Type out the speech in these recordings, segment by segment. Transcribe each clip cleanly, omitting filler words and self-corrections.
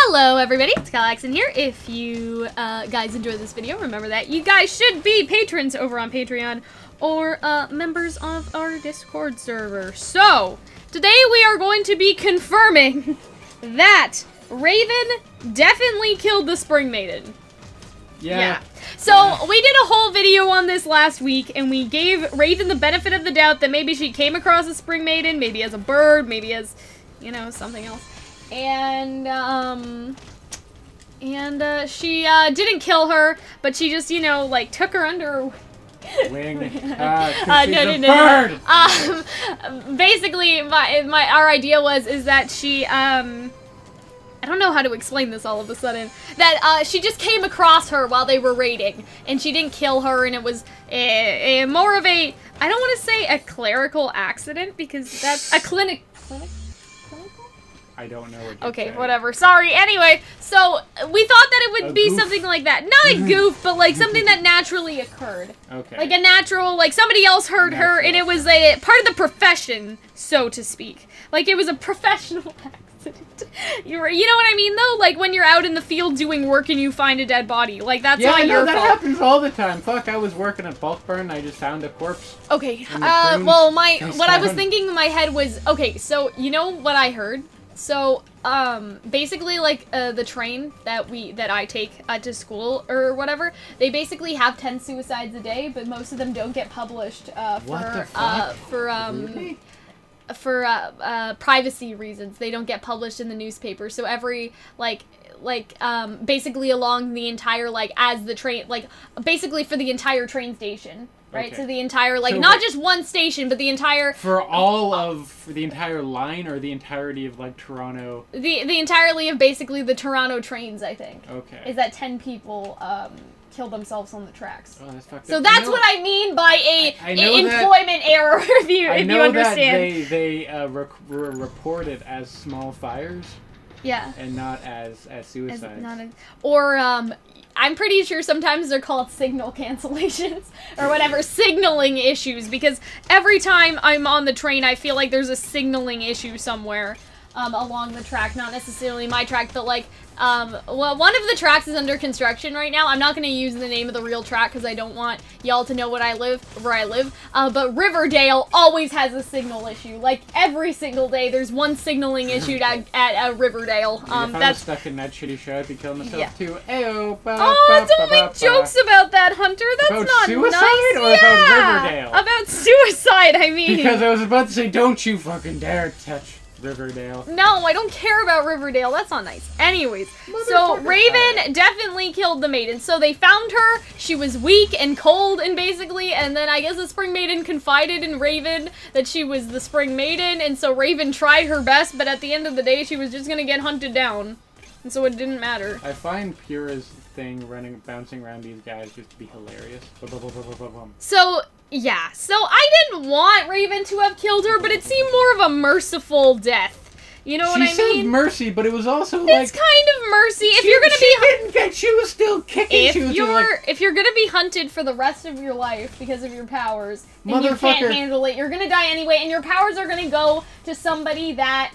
Hello everybody, it's Calxiyn here. If you guys enjoyed this video, remember that you guys should be patrons over on Patreon or members of our Discord server. So, today we are going to be confirming that Raven definitely killed the Spring Maiden. Yeah. So, we did a whole video on this last week, and we gave Raven the benefit of the doubt that maybe she came across a Spring Maiden, maybe as a bird, maybe as, you know, something else. And she didn't kill her, but she just, you know, like, took her under her wing. No. Basically, our idea is that she, I don't know how to explain this all of a sudden, that she just came across her while they were raiding, and she didn't kill her, and it was more of a, I don't want to say a clerical accident, because that's a clinical? I don't know what you're Okay, saying. whatever. Sorry. Anyway, so we thought that it would be goof? something like that. Not a goof, but like something that naturally occurred. Okay. Like a natural, like somebody else heard her, and it was a part of the profession, so to speak. Like it was a professional accident. You know what I mean, though? Like when you're out in the field doing work and you find a dead body. Like that's not your that fault. happens all the time. Fuck, I was working at bulk burn. I just found a corpse. Okay. Well, what I was thinking in my head was, okay, so you know what I heard? So, basically, like, the train that I take to school or whatever, they basically have 10 suicides a day, but most of them don't get published, for privacy reasons. They don't get published in the newspaper, so every, basically along the entire, like, as the train, like, basically for the entire train station. Right, okay. So the entire, like, so not just one station, but the entire... For the entire line, or the entirety of, like, Toronto? The entirety of, basically, the Toronto trains, I think. Okay. Is that 10 people, kill themsells on the tracks. Oh, that's fucked up. So that's what I mean by an employment error, if you understand. I know that they were reported as small fires. Yeah. And not as suicides. I'm pretty sure sometimes they're called signal cancellations or whatever, signaling issues, because every time I'm on the train, I feel like there's a signaling issue somewhere along the track. Not necessarily my track, but like, well, one of the tracks is under construction right now. I'm not going to use the name of the real track because I don't want y'all to know where I live. But Riverdale always has a signal issue. Like, every single day, there's one signaling issue at Riverdale. That's stuck in that shitty show. I'd be killing myself too. Ayo, don't make jokes about that, Hunter. That's about not suicide nice. Or about Riverdale? About suicide, I mean. Because I was about to say, don't you fucking dare touch Riverdale. No, I don't care about Riverdale. That's not nice. Anyways, so Raven definitely killed the Maiden. So they found her. She was weak and cold, and basically, and then I guess the Spring Maiden confided in Raven that she was the Spring Maiden, and so Raven tried her best, but at the end of the day, she was just gonna get hunted down, and so it didn't matter. I find Pura's thing bouncing around these guys just to be hilarious. So, yeah. So, I didn't want Raven to have killed her, but it seemed more of a merciful death. You know what I mean? She said mercy, but it was also like... It's kind of mercy. If you're gonna be... She was still kicking. If you're gonna be hunted for the rest of your life because of your powers, and you can't handle it, you're gonna die anyway, and your powers are gonna go to somebody that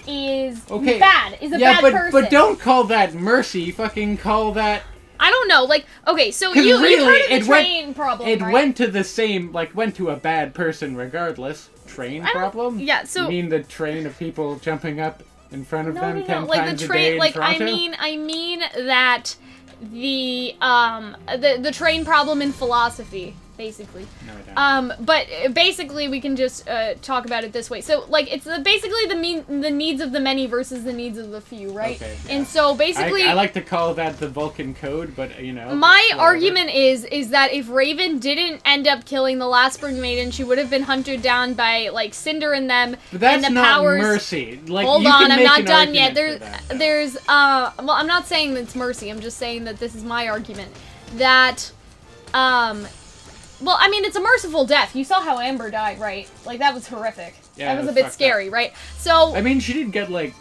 is bad, is a bad person. But don't call that mercy, fucking call that... I don't know, like, okay, so you've heard of the train problem, right? It went to the same, like, went to a bad person regardless. Train problem? Yeah, so... You mean the train of people jumping up in front of them 10 like times the a day in Toronto? I mean that the train problem in philosophy, basically. No, I don't. But basically we can just talk about it this way. So like it's basically the needs of the many versus the needs of the few, right? Okay, yeah. And so basically I like to call that the Vulcan code, but you know. My argument is that if Raven didn't end up killing the last Spring Maiden, she would have been hunted down by like Cinder and them. But that's and the not powers. mercy. Like, hold you on, can I'm make not an done yet. argument Well, I'm not saying it's mercy. I'm just saying that this is my argument. That, well, I mean, it's a merciful death. You saw how Amber died, right? Like, that was horrific. Yeah, that was a bit scary, right? So... I mean, she did get, like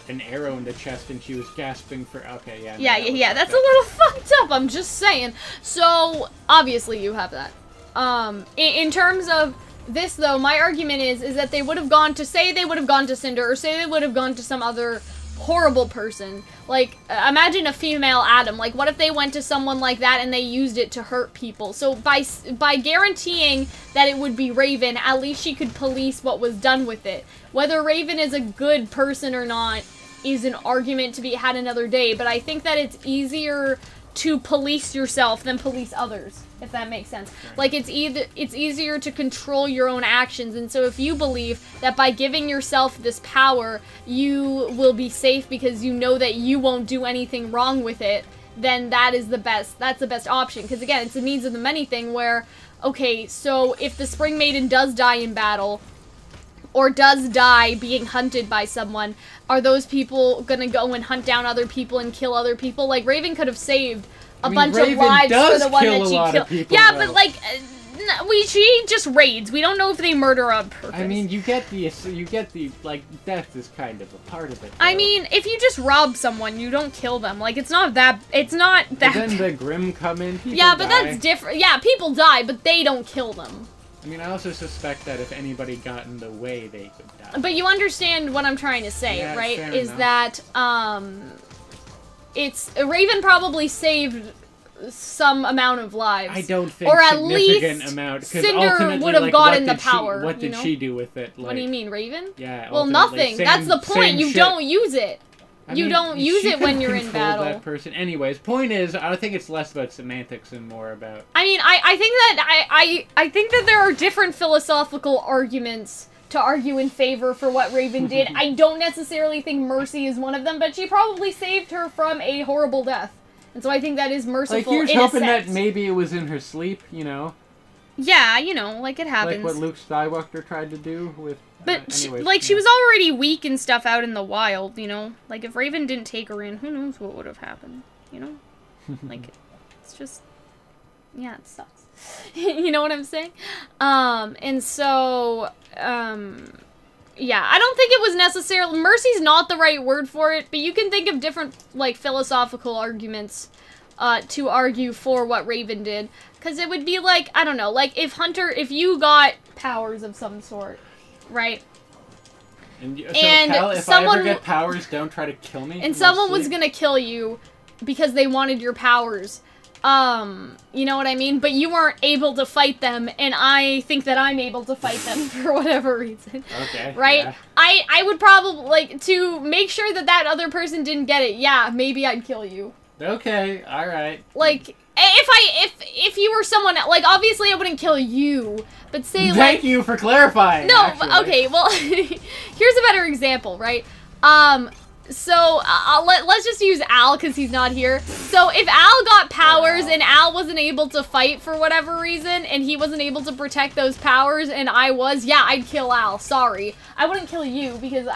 an arrow in the chest, and she was gasping for... Okay, yeah. Yeah, that's a little fucked up, I'm just saying. So, obviously you have that. In terms of this, though, my argument is that they would have gone to... Say they would have gone to Cinder, or say they would have gone to some other horrible person. Like, imagine a female Adam. Like, what if they went to someone like that and they used it to hurt people? So by guaranteeing that it would be Raven, at least she could police what was done with it. Whether Raven is a good person or not is an argument to be had another day, but I think that it's easier to police yourself than police others, if that makes sense. Like, it's easier to control your own actions, and so if you believe that by giving yourself this power, you will be safe because you know that you won't do anything wrong with it, then that's the best option. Because again, it's a needs of the many thing where, okay, so if the Spring Maiden does die in battle, or does die being hunted by someone, are those people gonna go and hunt down other people and kill other people? Like, Raven could have saved a bunch of lives for the one that she killed. People, yeah, though. but like, she just raids. We don't know if they murder on purpose. I mean, you get the like, death is kind of a part of it, though. I mean, if you just rob someone, you don't kill them. Like, it's not that. But then the Grimm come in. People yeah, but die. that's different. Yeah, people die, but they don't kill them. I mean, I also suspect that if anybody got in the way, they could die. But you understand what I'm trying to say, yeah, right? Fair Is enough. that, Raven probably saved some amount of lives. I don't think or at significant least amount. Cinder would have like, gotten the power. What did she do with it? Like, what do you mean, Raven? Yeah. Well, nothing. That's the point. You don't use it. You don't use it when you're in battle. That person. Anyways, point is, I think it's less about semantics and more about. I mean, I think that there are different philosophical arguments to argue in favor for what Raven did. I don't necessarily think mercy is one of them, but she probably saved her from a horrible death, and so I think that is merciful. Like, here's hoping that maybe it was in her sleep, you know. Yeah, you know, like, it happens. Like what Luke Skywalker tried to do with. But, she was already weak and stuff out in the wild, you know? Like, if Raven didn't take her in, who knows what would have happened, you know? Like, it's just... Yeah, it sucks. You know what I'm saying? And so, yeah, I don't think it was necessarily... Mercy's not the right word for it, but you can think of different, like, philosophical arguments to argue for what Raven did. Because it would be like, I don't know, like, if you got powers of some sort... Right. And, if someone, I ever get powers, don't try to kill me. And someone was gonna kill you because they wanted your powers. You know what I mean? But you weren't able to fight them, and I think that I'm able to fight them for whatever reason. Okay. Right? Yeah. I would probably, like, to make sure that that other person didn't get it, yeah, maybe I'd kill you. Okay, alright. Like, if you were someone, like, obviously I wouldn't kill you, but say, Thank you for clarifying, No, actually. Okay, well, here's a better example, right? So, let's just use Al, because he's not here. So, if Al got powers, and Al wasn't able to fight for whatever reason, and he wasn't able to protect those powers, and I was, yeah, I'd kill Al, sorry. I wouldn't kill you, because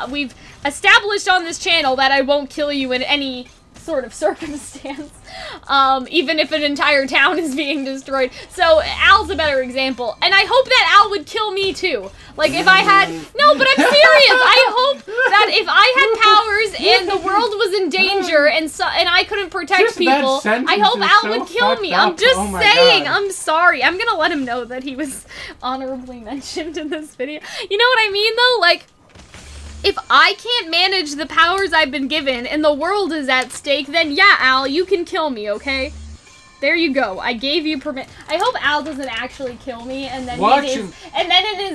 we've established on this channel that I won't kill you in any sort of circumstance, even if an entire town is being destroyed. So Al's a better example, and I hope that Al would kill me too. Like, if I had no, but I'm serious. I hope that if I had powers and the world was in danger and I couldn't protect people, I hope Al would kill me. I'm just saying. God. I'm sorry. I'm gonna let him know that he was honorably mentioned in this video. You know what I mean, though? Like, if I can't manage the powers I've been given and the world is at stake, then yeah, Al, you can kill me, okay? There you go. I gave you permission. I hope Al doesn't actually kill me, and then in his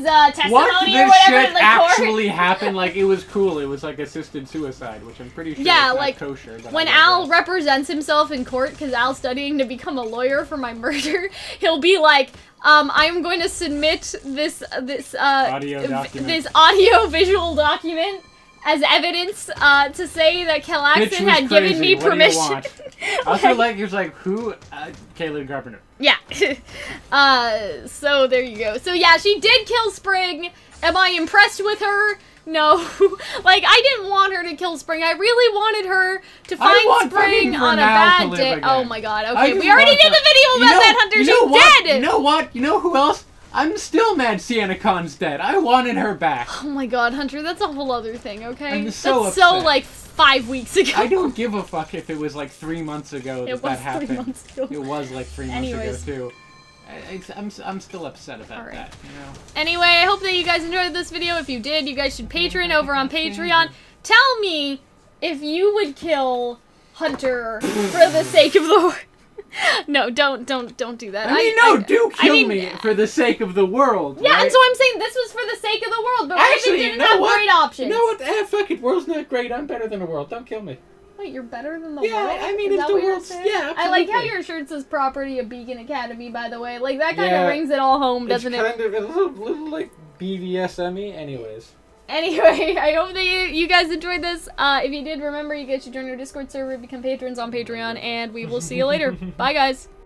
testimony or whatever in the court. Actually happened. Like, it was cool. It was like assisted suicide, which I'm pretty sure is not kosher. But when Al represents himself in court, because Al's studying to become a lawyer for my murder, he'll be like, I'm going to submit this audio-visual document as evidence to say that Calxiyn had given me permission. Also, like, he was like, who? Kaylin Carpenter. Yeah. So there you go. So yeah, she did kill Spring. Am I impressed with her? No. Like, I didn't want her to kill Spring. I really wanted her to find Spring on a bad day. Oh my god, okay. We already did the video about that, Hunter. She's dead! You know what? You know who else? I'm still mad Sienna Khan's dead. I wanted her back. Oh my god, Hunter, that's a whole other thing, okay? I'm so that's upset. so, like, 5 weeks ago. I don't give a fuck if it was, like, 3 months ago that happened. 3 months ago. It was, like, 3 months ago, too. I'm still upset about that, you know? Anyway, I hope that you guys enjoyed this video. If you did, you guys should Patreon over on Patreon. Tell me if you would kill Hunter for the sake of the... No, don't do that. I mean, do kill me for the sake of the world. Yeah, right? and so I'm saying this was for the sake of the world, but actually, Raven didn't have great options. You know what? Fuck it, world's not great. I'm better than the world. Don't kill me. Wait, you're better than the world? Yeah, I mean, if the world's... Yeah, absolutely. I like how your shirt says property of Beacon Academy, by the way. Like, that kind of rings it all home, doesn't it? It's kind of a little like, BDSM-y. Anyways. Anyway, I hope that you guys enjoyed this. If you did, remember, you guys should join our Discord server, become patrons on Patreon, and we will see you later. Bye, guys.